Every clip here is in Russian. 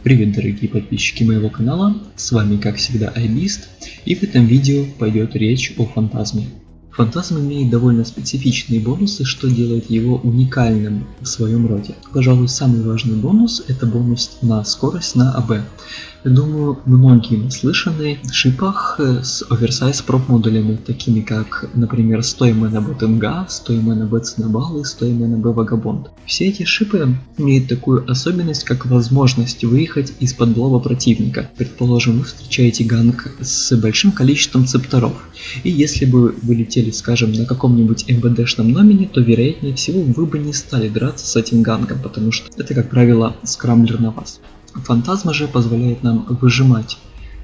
Привет, дорогие подписчики моего канала, с вами как всегда iBeast, и в этом видео пойдет речь о фантазме. Фантазм имеет довольно специфичные бонусы, что делает его уникальным в своем роде. Пожалуй, самый важный бонус – это бонус на скорость на АБ. Думаю, многие наслышаны о шипах с оверсайз проп модулями, такими как, например, 100 МНБ Тенга, 100 МНБ Цинабал и 100 МНБ Вагабонд. Все эти шипы имеют такую особенность, как возможность выехать из-под блоба противника. Предположим, вы встречаете ганг с большим количеством цепторов, и если бы вы летели, скажем, на каком-нибудь МВДшном номене, то вероятнее всего вы бы не стали драться с этим гангом, потому что это, как правило, скрамблер на вас. Фантазма же позволяет нам выжимать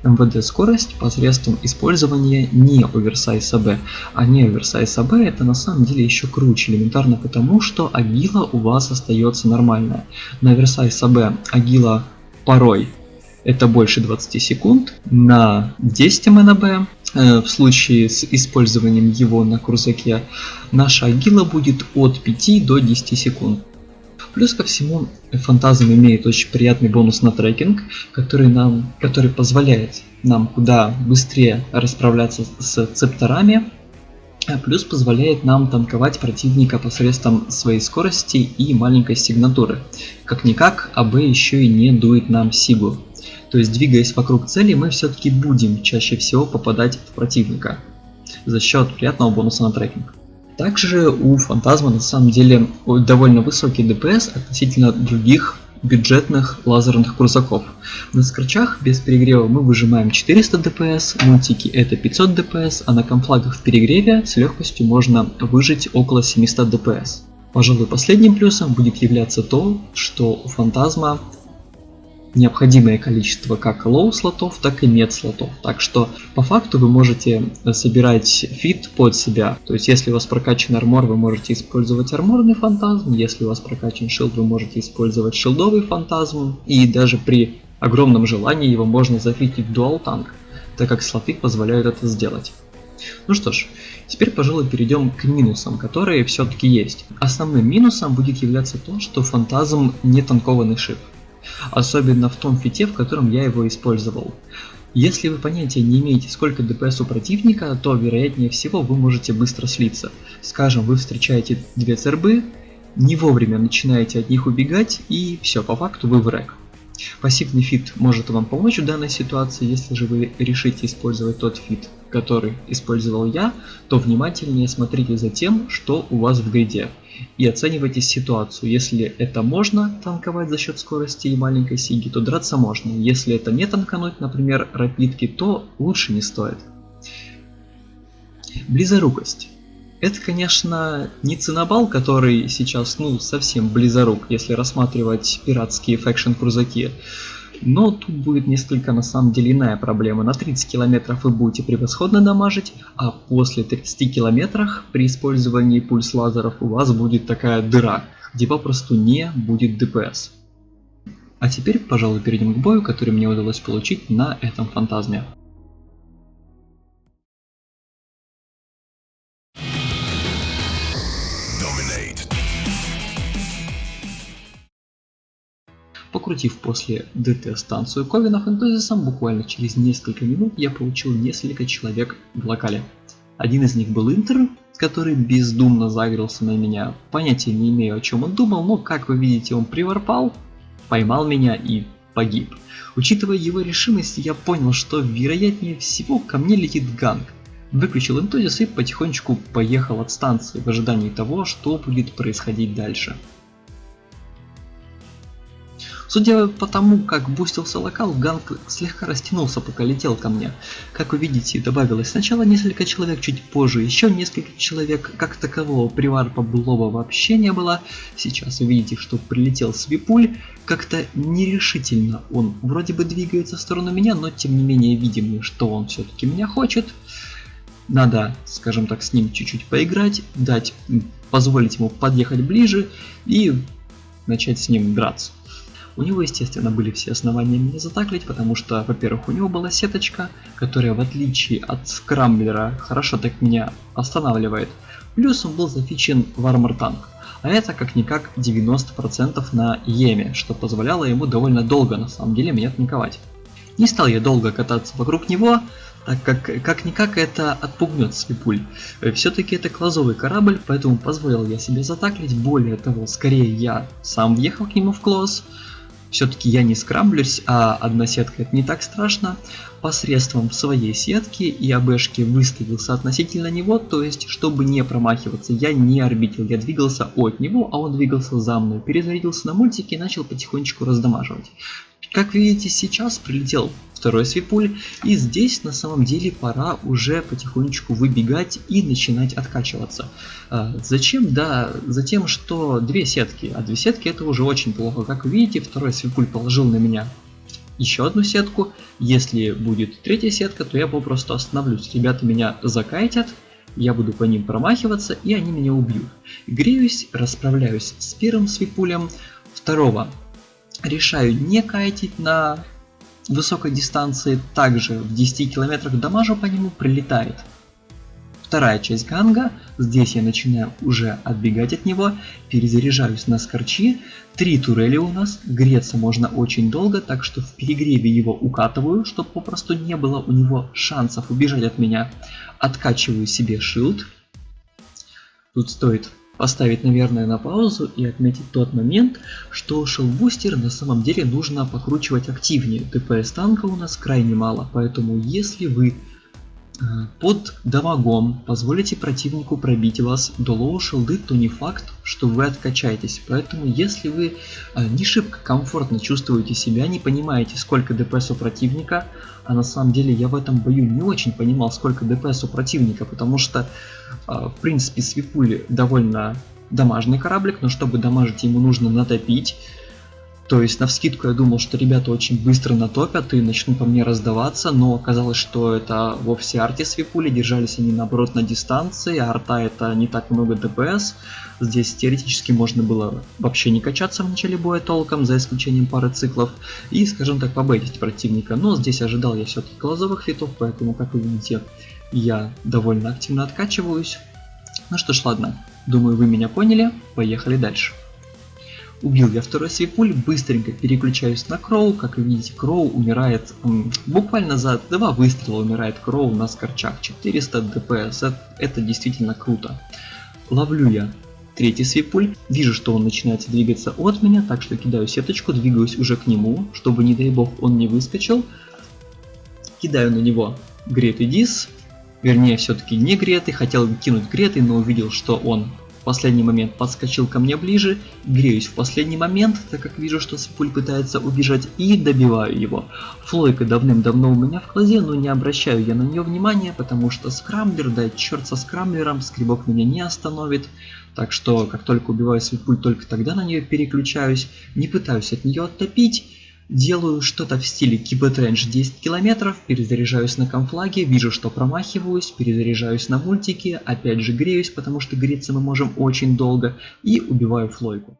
МВД скорость посредством использования не оверсайз АБ. А не оверсайз АБ это на самом деле еще круче, элементарно потому, что агила у вас остается нормальная. На оверсайз АБ агила порой это больше 20 секунд, на 10 МНБ в случае с использованием его на крузаке наша агила будет от 5 до 10 секунд. Плюс ко всему, фантазм имеет очень приятный бонус на трекинг, который позволяет нам куда быстрее расправляться с цепторами, плюс позволяет нам танковать противника посредством своей скорости и маленькой сигнатуры. Как-никак, АБ еще и не дует нам сигу. То есть, двигаясь вокруг цели, мы все-таки будем чаще всего попадать в противника за счет приятного бонуса на трекинг. Также у фантазма на самом деле довольно высокий ДПС относительно других бюджетных лазерных крузаков. На скрачах без перегрева мы выжимаем 400 ДПС, мультики это 500 ДПС, а на комфлагах в перегреве с легкостью можно выжить около 700 ДПС. Пожалуй, последним плюсом будет являться то, что у фантазма необходимое количество как лоу слотов, так и мед слотов. Так что по факту вы можете собирать фит под себя. То есть если у вас прокачан армор, вы можете использовать арморный фантазм. Если у вас прокачан шилд, вы можете использовать шилдовый фантазм. И даже при огромном желании его можно зафитить в дуал танк, так как слоты позволяют это сделать. Ну что ж, теперь, пожалуй, перейдем к минусам, которые все-таки есть. Основным минусом будет являться то, что фантазм не танкованный шип. Особенно в том фите, в котором я его использовал. Если вы понятия не имеете, сколько ДПС у противника, то вероятнее всего вы можете быстро слиться. Скажем, вы встречаете две цербы, не вовремя начинаете от них убегать, и все, по факту вы в рэк. Пассивный фит может вам помочь в данной ситуации. Если же вы решите использовать тот фит, который использовал я, то внимательнее смотрите за тем, что у вас в гриде. И оценивайте ситуацию. Если это можно танковать за счет скорости и маленькой сиги, то драться можно. Если это не танкануть, например, рапидки, то лучше не стоит. Близорукость. Это, конечно, не Цинабал, который сейчас, совсем близорук, если рассматривать пиратские фэкшн-крузаки. Но тут будет несколько, на самом деле, иная проблема. На 30 километров вы будете превосходно дамажить, а после 30 километров при использовании пульс лазеров у вас будет такая дыра, где попросту не будет ДПС. А теперь, пожалуй, перейдем к бою, который мне удалось получить на этом фантазме. Покрутив после ДТ станцию Ковена Фэнтезисом, буквально через несколько минут я получил несколько человек в локале. Один из них был Интер, который бездумно загрелся на меня. Понятия не имею, о чем он думал, но, как вы видите, он приворпал, поймал меня и погиб. Учитывая его решимость, я понял, что вероятнее всего ко мне летит ганг. Выключил Энтузис и потихонечку поехал от станции в ожидании того, что будет происходить дальше. Судя по тому, как бустился локал, ганг слегка растянулся, пока летел ко мне. Как вы видите, добавилось сначала несколько человек, чуть позже еще несколько человек. Как такового приварпа былого вообще не было. Сейчас вы видите, что прилетел свипуль. Как-то нерешительно он вроде бы двигается в сторону меня, но тем не менее видим, что он все-таки меня хочет. Надо, скажем так, с ним чуть-чуть поиграть, позволить ему подъехать ближе и начать с ним драться. У него, естественно, были все основания меня затаклить, потому что, во-первых, у него была сеточка, которая, в отличие от скрамблера, хорошо так меня останавливает. Плюс он был зафичен в армор танк. а это как-никак 90% на Еме, что позволяло ему довольно долго на самом деле меня танковать. Не стал я долго кататься вокруг него, так как-никак это отпугнет Свипуль. Все-таки это клазовый корабль, поэтому позволил я себе затаклить. Более того, скорее я сам въехал к нему в клоз. Все-таки я не скрамблюсь, а одна сетка это не так страшно. Посредством своей сетки и АБшки выставился относительно него, то есть, чтобы не промахиваться, я не орбитил, я двигался от него, а он двигался за мной. Перезарядился на мультике и начал потихонечку раздамаживать. Как видите, сейчас прилетел второй Свипуль, и здесь на самом деле пора уже потихонечку выбегать и начинать откачиваться. Зачем? Да, затем, что две сетки, а две сетки это уже очень плохо. Как вы видите, второй Свипуль положил на меня еще одну сетку. Если будет третья сетка, то я попросту остановлюсь. Ребята меня закайтят, я буду по ним промахиваться, и они меня убьют. Греюсь, расправляюсь с первым Свипулем, второго решаю не кайтить на высокой дистанции, также в 10 километрах дамажу по нему, прилетает вторая часть ганга, здесь я начинаю уже отбегать от него, перезаряжаюсь на скорчи, 3 турели у нас, греться можно очень долго, так что в перегреве его укатываю, чтобы попросту не было у него шансов убежать от меня, откачиваю себе шилд. Тут стоит поставить, наверное, на паузу и отметить тот момент, что шилдбустер на самом деле нужно покручивать активнее. ДПС танка у нас крайне мало, поэтому если вы под дамагом позволите противнику пробить вас до лоу шилды, то не факт, что вы откачаетесь. Поэтому если вы не шибко комфортно чувствуете себя, не понимаете, сколько ДПС у противника, а на самом деле я в этом бою не очень понимал, сколько ДПС у противника, потому что в принципе Свипуль довольно дамажный кораблик, но чтобы дамажить ему нужно натопить. То есть навскидку я думал, что ребята очень быстро натопят и начнут по мне раздаваться, но оказалось, что это вовсе арти Свипули, держались они наоборот на дистанции, а арта это не так много ДПС. Здесь теоретически можно было вообще не качаться в начале боя толком, за исключением пары циклов, и, скажем так, побейтить противника. Но здесь ожидал я все-таки глазовых фитов, поэтому, как вы видите, я довольно активно откачиваюсь. Ну что ж, ладно, думаю, вы меня поняли, поехали дальше. Убил я второй Свипуль, быстренько переключаюсь на Кроу. Как вы видите, Кроу умирает буквально за 2 выстрела умирает Кроу на скорчах. 400 ДПС, это действительно круто. Ловлю я третий Свипуль, вижу, что он начинает двигаться от меня, так что кидаю сеточку, двигаюсь уже к нему, чтобы, не дай бог, он не выскочил. Кидаю на него гретый дис, вернее, все-таки не гретый, хотел кинуть гретый, но увидел, что он в последний момент подскочил ко мне ближе, греюсь в последний момент, так как вижу, что Свипуль пытается убежать, и добиваю его. Флойка давным-давно у меня в клазе, но не обращаю я на нее внимания, потому что скрамблер, да черт со скрамблером, скребок меня не остановит. Так что, как только убиваю Свипуль, только тогда на нее переключаюсь, не пытаюсь от нее оттопить. Делаю что-то в стиле Keep it range 10 километров, перезаряжаюсь на камфлаге, вижу, что промахиваюсь, перезаряжаюсь на мультике, опять же греюсь, потому что греться мы можем очень долго, и убиваю Флойку.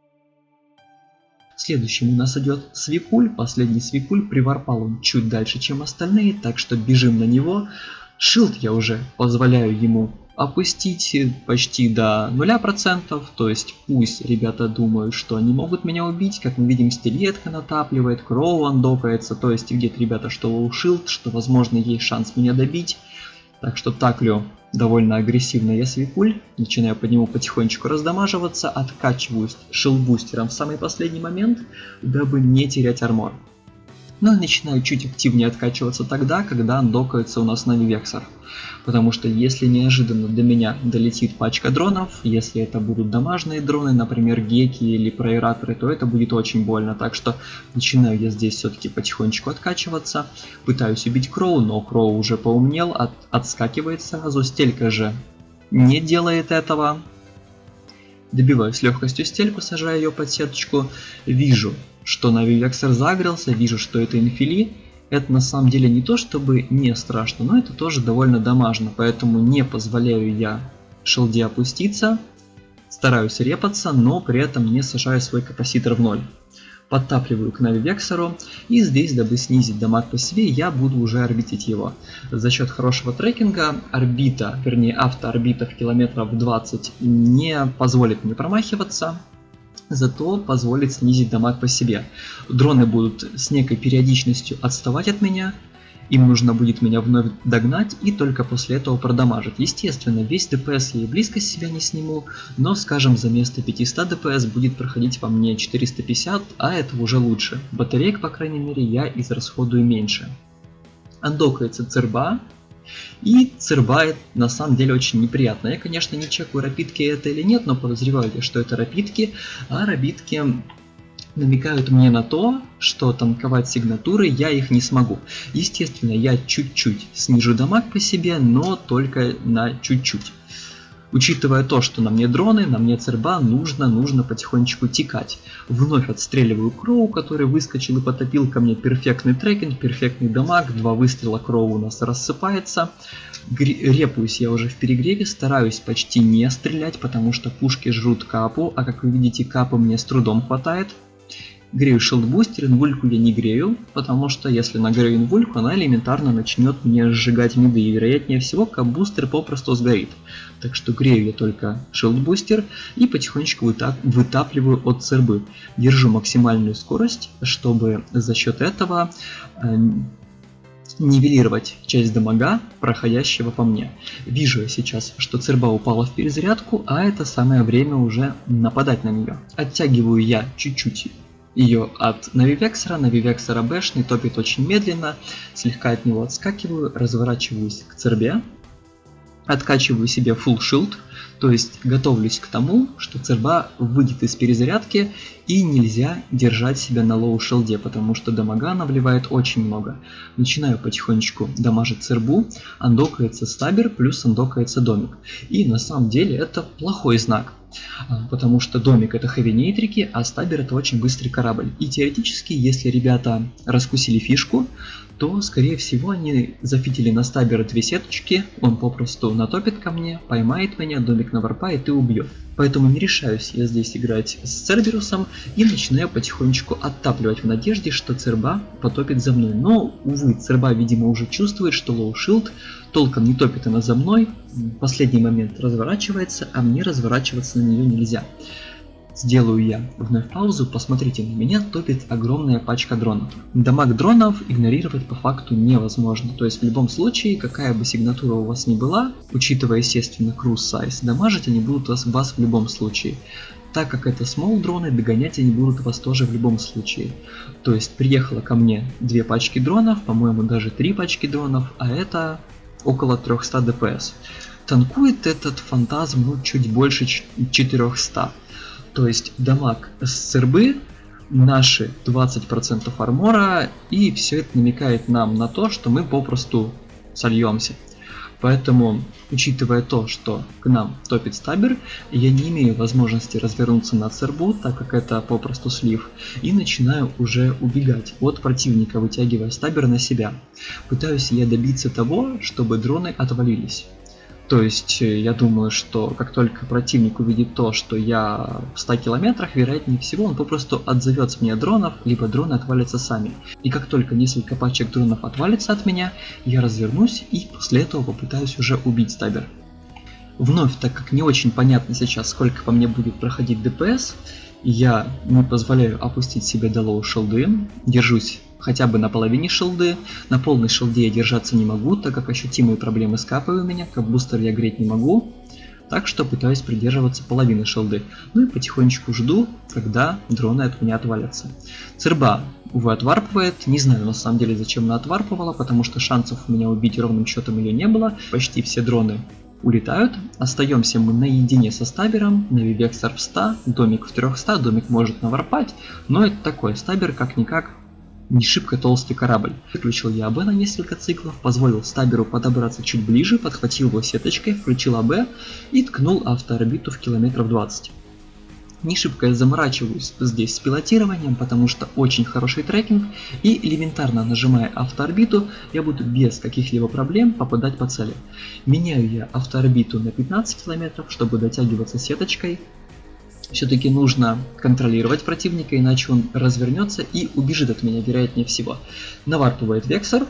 Следующим у нас идет Свипуль, последний Свипуль, приварпал он чуть дальше, чем остальные, так что бежим на него. Шилд я уже позволяю ему опустить почти до 0%, то есть пусть ребята думают, что они могут меня убить, как мы видим, стилетка натапливает, Кроу андокается, то есть видят ребята, что лоу шилд, что возможно есть шанс меня добить, так что таклю довольно агрессивно я Свипуль, начинаю по нему потихонечку раздамаживаться, откачиваюсь шилдбустером в самый последний момент, дабы не терять армор. Но начинаю чуть активнее откачиваться тогда, когда андокается у нас Навивексор. Потому что если неожиданно до меня долетит пачка дронов, если это будут дамажные дроны, например геки или проираторы, то это будет очень больно. Так что начинаю я здесь все-таки потихонечку откачиваться. Пытаюсь убить Кроу, но Кроу уже поумнел, отскакивает сразу. Стелька же не делает этого. Добиваю с легкостью стельку, сажаю ее под сеточку. Вижу, что Навивексор загрелся, вижу, что это инфили. Это на самом деле не то чтобы не страшно, но это тоже довольно дамажно, поэтому не позволяю я шилде опуститься. Стараюсь репаться, но при этом не сажаю свой капаситор в ноль. подтапливаю к навивексору, и здесь, дабы снизить дамаг по себе, я буду уже орбитить его. За счет хорошего трекинга орбита, вернее автоорбита в километров 20 не позволит мне промахиваться, зато позволит снизить дамаг по себе. Дроны будут с некой периодичностью отставать от меня, им нужно будет меня вновь догнать и только после этого продамажить. Естественно, весь ДПС я и близко с себя не сниму, но, скажем, за место 500 ДПС будет проходить по мне 450, а это уже лучше. Батареек, по крайней мере, я израсходую меньше. Андокается церба. И церба на самом деле очень неприятно. Я, конечно, не чекаю, рапидки это или нет, но подозреваю, что это рапидки, а рапидки намекают мне на то, что танковать сигнатуры я их не смогу. Естественно, я чуть-чуть снижу дамаг по себе, но только на чуть-чуть. Учитывая то, что на мне дроны, на мне церба, нужно потихонечку текать. Вновь отстреливаю Кроу, который выскочил и потопил ко мне перфектный трекинг, перфектный дамаг, 2 выстрела Кроу у нас рассыпается. Репаюсь я уже в перегреве, стараюсь почти не стрелять, потому что пушки жрут капу, а как вы видите, капы мне с трудом хватает. Грею шилдбустер, инвульку я не грею, потому что если нагрею инвульку, она элементарно начнет мне сжигать миды, и вероятнее всего кап-бустер попросту сгорит. Так что грею я только шилдбустер и потихонечку вытапливаю от цербы. Держу максимальную скорость, чтобы за счет этого нивелировать часть дамага, проходящего по мне. Вижу я сейчас, что церба упала в перезарядку, а это самое время уже нападать на нее. Оттягиваю я чуть-чуть ее от навивексора. Навивексора бэшный, топит очень медленно, слегка от него отскакиваю, разворачиваюсь к цербе, откачиваю себе full shield, то есть готовлюсь к тому, что церба выйдет из перезарядки и нельзя держать себя на лоу шилде, потому что дамага она вливает очень много. Начинаю потихонечку дамажить цербу, андокается стабер плюс андокается домик. И на самом деле это плохой знак. Потому что домик это хэви-нейтрики, а стабер это очень быстрый корабль. И теоретически, если ребята раскусили фишку, то скорее всего они зафитили на стабера 2 сеточки, он попросту натопит ко мне, поймает меня, домик наварпает и убьет. Поэтому не решаюсь я здесь играть с Церберусом и начинаю потихонечку оттапливать в надежде, что церба потопит за мной. Но, увы, церба, видимо, уже чувствует, что лоу шилд, толком не топит она за мной, в последний момент разворачивается, а мне разворачиваться на нее нельзя. Сделаю я вновь паузу, посмотрите, на меня топит огромная пачка дронов. Дамаг дронов игнорировать по факту невозможно, то есть в любом случае, какая бы сигнатура у вас ни была, учитывая естественно cruise size, дамажить они будут вас в любом случае. Так как это small дроны, догонять они будут вас тоже в любом случае. То есть приехало ко мне 2 пачки дронов, по-моему даже 3 пачки дронов, а это около 300 ДПС. Танкует этот фантазм чуть больше 400. То есть дамаг с цербы, наши 20% армора, и все это намекает нам на то, что мы попросту сольемся. Поэтому, учитывая то, что к нам топит стабер, я не имею возможности развернуться на цербу, так как это попросту слив, и начинаю уже убегать от противника, вытягивая стабер на себя. Пытаюсь я добиться того, чтобы дроны отвалились. То есть я думаю, что как только противник увидит то, что я в 100 километрах, вероятнее всего он попросту отзовет с меня дронов, либо дроны отвалятся сами. И как только несколько пачек дронов отвалится от меня, я развернусь и после этого попытаюсь уже убить стабер. Вновь, так как не очень понятно сейчас, сколько по мне будет проходить ДПС, я не позволяю опустить себе до лоу шилды, держусь хотя бы на половине шилды, на полной шилде я держаться не могу, так как ощутимые проблемы с капой у меня, как бустер я греть не могу, так что пытаюсь придерживаться половины шилды, ну и потихонечку жду, когда дроны от меня отвалятся. Церба, увы, отварпывает, не знаю на самом деле зачем она отварпывала, потому что шансов меня убить ровным счетом ее не было, почти все дроны улетают, остаемся мы наедине со стабером, навивексор в 100, домик в 300, домик может наварпать, но это такой стабер как-никак не шибко толстый корабль. Выключил я АБ на несколько циклов, позволил стаберу подобраться чуть ближе, подхватил его сеточкой, включил АБ и ткнул автоорбиту в километров 20. Не шибко я заморачиваюсь здесь с пилотированием, потому что очень хороший трекинг, и элементарно нажимая автоорбиту, я буду без каких-либо проблем попадать по цели. Меняю я автоорбиту на 15 километров, чтобы дотягиваться сеточкой. Все-таки нужно контролировать противника, иначе он развернется и убежит от меня, вероятнее всего. Наварпывает Вексор.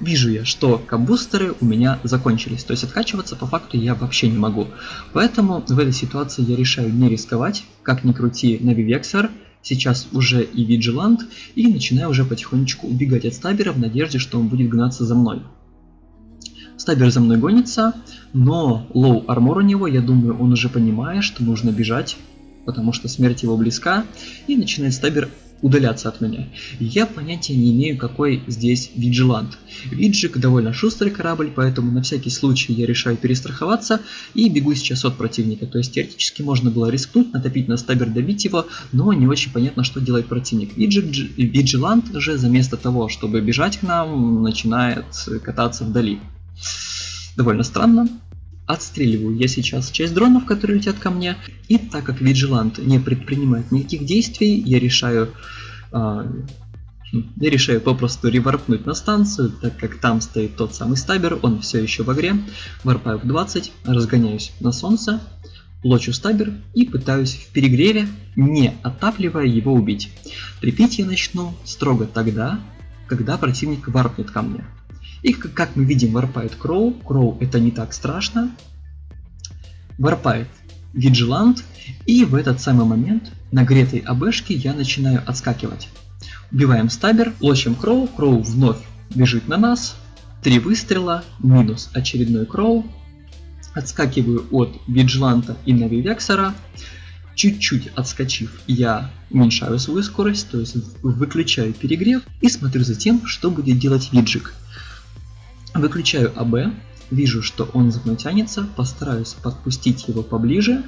Вижу я, что капбустеры у меня закончились, то есть откачиваться по факту я вообще не могу. Поэтому в этой ситуации я решаю не рисковать, как ни крути Нави Вексор, сейчас уже и Vigilant, и начинаю уже потихонечку убегать от Стабера в надежде, что он будет гнаться за мной. Стабер за мной гонится, но лоу армор у него, я думаю, он уже понимает, что нужно бежать, потому что смерть его близка, и начинает Стабер удаляться от меня. Я понятия не имею, какой здесь Vigilant. Виджик довольно шустрый корабль, поэтому на всякий случай я решаю перестраховаться и бегу сейчас от противника. То есть теоретически можно было рискнуть, натопить на Стабер, добить его, но не очень понятно, что делает противник. Vigilant же вместо того, чтобы бежать к нам, начинает кататься вдали. Довольно странно. Отстреливаю я сейчас часть дронов, которые летят ко мне, и так как Vigilant не предпринимает никаких действий, я решаю попросту реварпнуть на станцию, так как там стоит тот самый Стабер, он все еще в игре. Варпаю в 20, разгоняюсь на солнце, лочу Стабер и пытаюсь в перегреве, не отапливая, его убить. Трепить я начну строго тогда, когда противник варпнет ко мне. И как мы видим, варпает Кроу. Кроу это не так страшно. Варпает Vigilant. И в этот самый момент на гретой АБшке я начинаю отскакивать. Убиваем Стабер, лочим Кроу. Кроу вновь бежит на нас. 3 выстрела, минус очередной Кроу. Отскакиваю от Vigilant и Нави Вексора. Чуть-чуть отскочив, я уменьшаю свою скорость, то есть выключаю перегрев и смотрю за тем, что будет делать Виджик. Выключаю АБ, вижу, что он за мной тянется, постараюсь подпустить его поближе,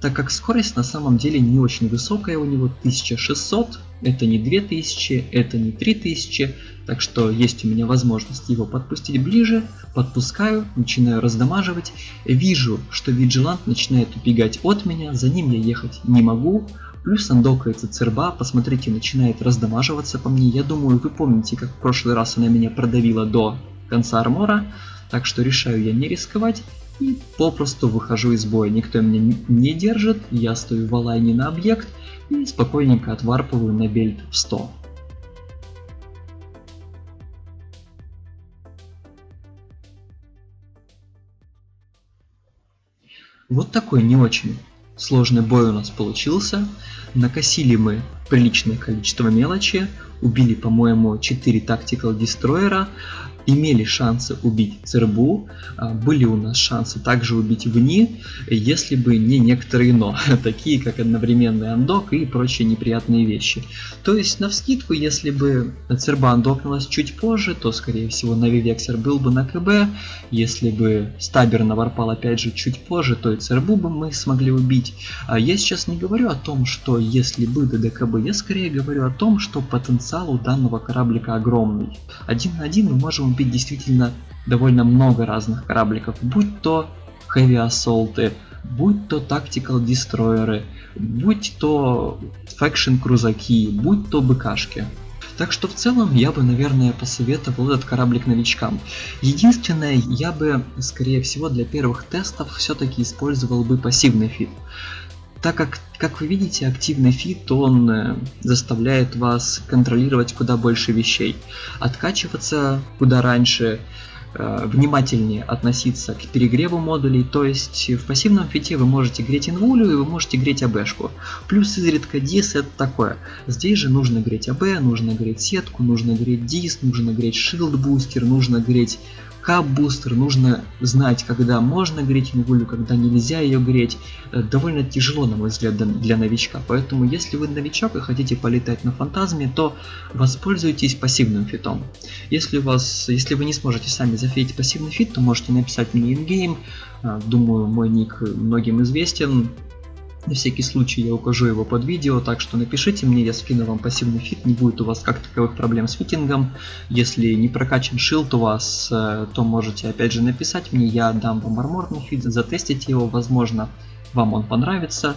так как скорость на самом деле не очень высокая, у него 1600, это не 2000, это не 3000, так что есть у меня возможность его подпустить ближе, подпускаю, начинаю раздамаживать, вижу, что Vigilant начинает убегать от меня, за ним я ехать не могу. Плюс андокается Церба, посмотрите, начинает раздамаживаться по мне. Я думаю, вы помните, как в прошлый раз она меня продавила до конца армора, так что решаю я не рисковать и попросту выхожу из боя. Никто меня не держит, я стою в алайне на объект и спокойненько отварпываю на бельт в 100. Вот такой не очень сложный бой у нас получился. Накосили мы приличное количество мелочи, убили, по-моему, 4 Tactical Destroyer, имели шансы убить Цербу, были у нас шансы также убить Вни, если бы не некоторые но, такие как одновременный андок и прочие неприятные вещи. То есть, навскидку, если бы Церба андокнулась чуть позже, то, скорее всего, Нави Вексор был бы на КБ, если бы Стабер наварпал опять же чуть позже, то и Цербу бы мы смогли убить. Я сейчас не говорю о том, что если бы до ДКБ, я скорее говорю о том, что потенциал у данного кораблика огромный. 1 на 1 мы можем убить действительно довольно много разных корабликов, будь то Heavy Assault, будь то Tactical Destroyer, будь то Faction крузаки, будь то БКшки. Так что в целом я бы, наверное, посоветовал этот кораблик новичкам. Единственное, я бы, скорее всего, для первых тестов все-таки использовал бы пассивный фид. Так как вы видите, активный фид, он заставляет вас контролировать куда больше вещей, откачиваться куда раньше, внимательнее относиться к перегреву модулей, то есть в пассивном фите вы можете греть инвулю и вы можете греть АБшку. Плюс изредка дис это такое. Здесь же нужно греть АБ, нужно греть сетку, нужно греть дис, нужно греть шилд бустер, нужно греть кап-бустер, нужно знать, когда можно греть инвулю, когда нельзя ее греть. Довольно тяжело, на мой взгляд, для новичка, поэтому если вы новичок и хотите полетать на фантазме, то воспользуйтесь пассивным фитом. Если вы не сможете сами зафейтить пассивный фит, то можете написать мне ингейм, думаю, мой ник многим известен. На всякий случай я укажу его под видео, так что напишите мне, я скину вам пассивный фит, не будет у вас как таковых проблем с фитингом. Если не прокачан шилд у вас, то можете опять же написать мне, я дам вам арморный фит, затестите его, возможно вам он понравится.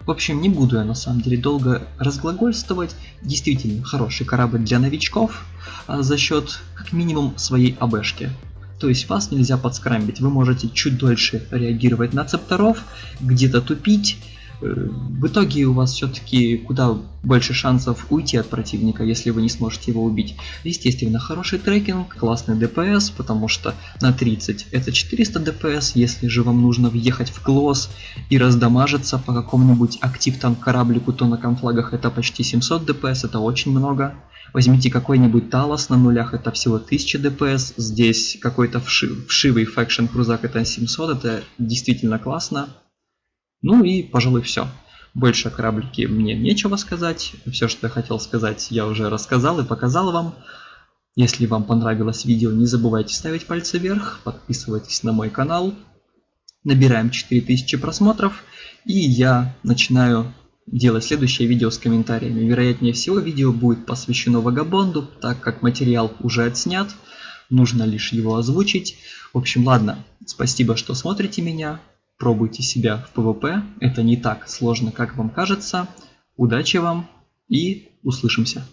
В общем, не буду я на самом деле долго разглагольствовать, действительно хороший корабль для новичков за счет как минимум своей АБшки. То есть вас нельзя подскрамбить, вы можете чуть дольше реагировать на цепторов, где-то тупить, В итоге у вас все-таки куда больше шансов уйти от противника, если вы не сможете его убить. Естественно, хороший трекинг, классный ДПС, потому что на 30 это 400 ДПС, если же вам нужно въехать в клосс и раздамажиться по какому-нибудь актив-танк кораблику, то на конфлагах это почти 700 ДПС, это очень много. Возьмите какой-нибудь Талос на нулях, это всего 1000 ДПС, здесь какой-то вшивый фэкшн крузак это 700, это действительно классно. Ну и, пожалуй, все. Больше о кораблике мне нечего сказать. Все, что я хотел сказать, я уже рассказал и показал вам. Если вам понравилось видео, не забывайте ставить пальцы вверх, подписывайтесь на мой канал. Набираем 4000 просмотров, и я начинаю делать следующее видео с комментариями. Вероятнее всего, видео будет посвящено Вагабонду, так как материал уже отснят. Нужно лишь его озвучить. В общем, ладно. Спасибо, что смотрите меня. Пробуйте себя в PvP, это не так сложно, как вам кажется. Удачи вам и услышимся.